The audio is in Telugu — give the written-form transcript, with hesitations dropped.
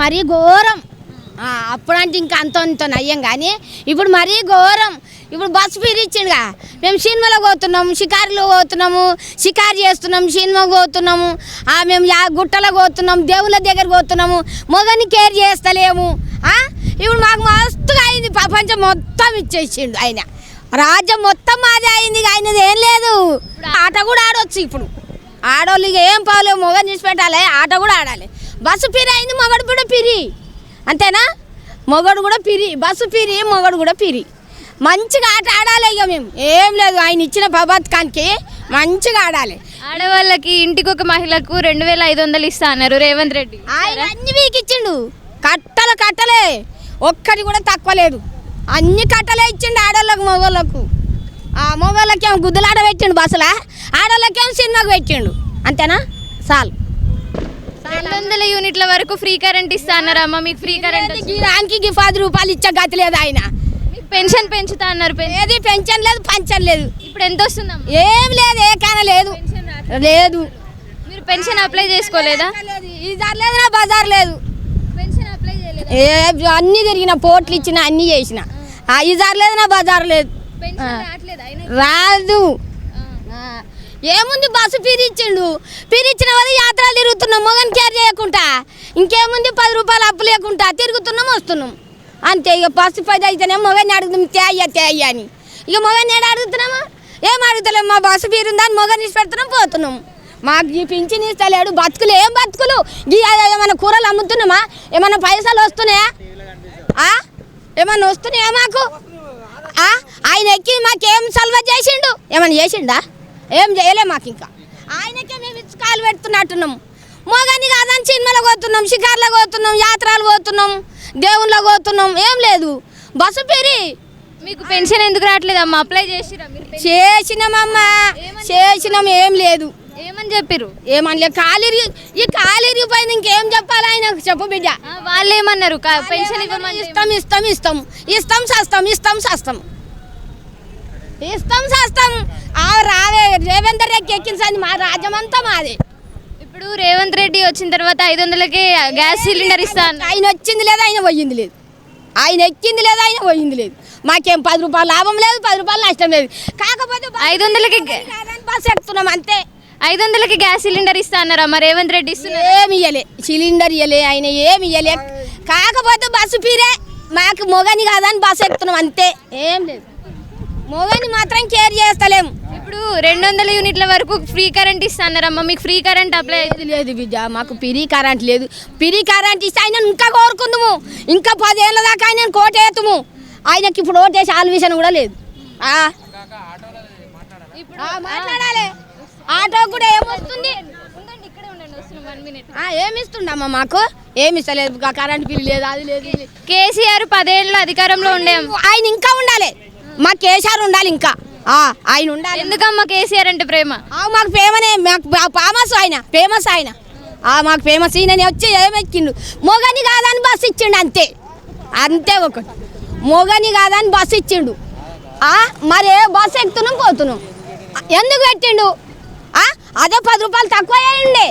మరీ ఘోరం. అప్పుడంటే ఇంకా అంత నయ్యం కానీ ఇప్పుడు మరీ ఘోరం. ఇప్పుడు బస్సు ఫీజు ఇచ్చిండుగా, మేము సినిమాలో పోతున్నాము, షికారులో పోతున్నాము, షికారు చేస్తున్నాము, సినిమాకి పోతున్నాము, మేము గుట్టలో పోతున్నాము, దేవుళ్ళ దగ్గర పోతున్నాము, మొగని కేర్ చేస్తలేము. ఇప్పుడు మాకు మస్తుగా అయింది, ప్రపంచం మొత్తం ఇచ్చేసిండు ఆయన, రాజ్యం మొత్తం మాదే అయింది. ఆయనది ఏం లేదు. ఆట కూడా ఆడవచ్చు. ఇప్పుడు ఆడవాళ్ళు ఇక ఏం పోలేవు, మొగని తీసి పెట్టాలి, ఆట కూడా ఆడాలి. బస్సు పిరి అయింది, మొగడు కూడా పిరి, అంతేనా? మొగడు కూడా పిరి, బస్సు పిరి, మొగడు కూడా పిరి. మంచిగా ఆట ఆడాలి. ఇక మేము ఏం లేదు, ఆయన ఇచ్చిన పథకానికి మంచిగా ఆడాలి. ఆడవాళ్ళకి ఇంటికి ఒక మహిళకు 2500 ఇస్తా అన్నారు రేవంత్ రెడ్డి. ఆయన అన్ని వీకి ఇచ్చిండు, కట్టలే, ఒక్కటి కూడా తక్కువ లేదు, అన్ని కట్టలే ఇచ్చిండు ఆడవాళ్ళకు మగవాళ్ళకు. మగవాళ్ళకేమో గుద్దులాట పెట్టిండు బస్సులా, ఆడవాళ్ళకేమో సినిమాకి పెట్టిండు, అంతేనా? చాలు. 200 యూనిట్ల వరకు ఫ్రీ కరెంట్ ఇస్తా అన్నారమ్మా, మీకు ఫ్రీ కరెంట్ దానికి 10 రూపాయలు ఇచ్చే గతి లేదు. ఆయన పెన్షన్ పెంచుతా అన్నారు, ఏది పెన్షన్ లేదు, పంచన్ లేదు. ఇప్పుడు ఎంత వస్తుందమ్మా? ఏం లేదు, ఏ కాన లేదు. మీరు పెన్షన్ అప్లై చేసుకోలేదా? ఈసారి లేదు, నా బజార్ లేదు, పెన్షన్ అప్లై చేయలేదు. అన్ని తిరిగిన, పోట్లు ఇచ్చిన, అన్ని చేసిన, ఈసారి లేదు, నా బజార్ లేదు, రాదు. ఏముంది, బస్సు పిరిచ్చిండు, పిరిచ్చిన వాళ్ళు యాత్రలు తిరుగుతున్నాం, మొగని కేర్ చేయకుండా. ఇంకేముంది, 10 రూపాయలు అప్పు లేకుండా తిరుగుతున్నాం, వస్తున్నాం, అంతే. ఇక బస్సు పది అయితేనే మొగని అడుగుతున్నాం, తేయ్య అని. ఇక మొగని ఏడు అడుగుతున్నామా? ఏం అడుగుతలేము, మా బస్సు పీరుందని మొగని ఇచ్చి పెడుతున్నాం, పోతున్నాం. మాకు ఈ పింఛన్ ఇస్తలేడు, బతుకులు ఏం బతుకులు? ఏమైనా కూరలు అమ్ముతున్నామా? ఏమైనా పైసలు వస్తున్నాయా? ఏమన్నా వస్తున్నాయా మాకు? ఆయన ఎక్కి మాకేం సల్వ చేసిండు? ఏమన్నా చేసిండా? ఏం చేయలే మాకు. ఇంకా ఆయనకే మేము ఇచ్చుకాలు పెడుతున్నట్టున్నాం. మొగని కాదని సినిమాలో పోతున్నాం, షికార్లో పోతున్నాం, యాత్రలు పోతున్నాం, దేవుళ్ళలో పోతున్నాం, ఏం లేదు. బస్సు పేరి మీకు పెన్షన్ ఎందుకు రావట్లేదమ్మా? అప్లై చేసినామమ్మా, చేసినాం, ఏం లేదు. ఏమని చెప్పారు? ఏమనలే, కాలిరి పైన ఇంకేం చెప్పాలి ఆయన? చెప్పు బిడ్డ. వాళ్ళు ఏమన్నారు? పెన్షన్ ఇవ్వమని. ఇస్తాం సస్తాం రావే రేవంత్ రెడ్డి ఎక్కించండి, మా రాజ్యం అంతా మాదే. ఇప్పుడు రేవంత్ రెడ్డి వచ్చిన తర్వాత 500కే గ్యాస్ సిలిండర్ ఇస్తాను. ఆయన వచ్చింది లేదు, ఆయన పోయింది లేదు, ఆయన ఎక్కింది లేదు, ఆయన పోయింది లేదు. మాకేం 10 రూపాయలు లాభం లేదు, 10 రూపాయలు నష్టం లేదు. కాకపోతే 500కి బస్సు ఎక్కుతున్నాం, అంతే. 500కి గ్యాస్ సిలిండర్ ఇస్తా అన్నారమ్మా రేవంత్ రెడ్డి. ఏమి ఇయ్యలే, సిలిండర్ ఇయ్యలే, ఆయన ఏమి ఇయ్యలే. కాకపోతే బస్సు పీరే, మాకు మొగని కాదని బస్సు ఎక్కుతున్నాం, అంతే, ఏం లేదు. మొగని మాత్రం కేర్ చేస్తలేము. ఇప్పుడు 200 యూనిట్ల వరకు ఫ్రీ కరెంట్ ఇస్తా అన్నారమ్మా, మీకు ఫ్రీ కరెంట్ అప్లై లేదు బిడ్డ, మాకు ఫ్రీ కరెంట్ లేదు. ఫ్రీ కరెంట్ ఇస్తే ఆయన ఇంకా కోరుకుందాము, ఇంకా 10 ఏళ్ళ దాకా ఆయన కోటేతుము. ఆయనకి ఇప్పుడు ఓటేసి ఆలోచన కూడా లేదు. మాట్లాడాలి, ఆటో కూడా ఏమొస్తుంది, ఏమిస్తుండమ్మా? మాకు ఏమి ఇస్తలేదు, కరెంట్ బిల్లు లేదు, అది లేదు. కేసీఆర్ 10 ఏళ్ళు అధికారంలో ఉండే, ఆయన ఇంకా ఉండాలి, మా కేసీఆర్ ఉండాలి, ఇంకా ఆయన ఉండాలి. ఎందుకమ్మా కేసీఆర్ అంటే ప్రేమ? మాకు ప్రేమనే, మాకు ఫేమస్ ఆయన, ఫేమస్ ఆయన, మాకు ఫేమస్. ఈయన వచ్చి ఏమెక్కిండు, మొగని కాదని బస్సు ఇచ్చిండు, అంతే, అంతే. ఒకటి మొగని కాదని బస్సు ఇచ్చిండు, మరి బస్సు ఎక్కుతున్నాం, పోతున్నాం. ఎందుకు పెట్టిండు? అదే 10 రూపాయలు తక్కువ అయ్యండి.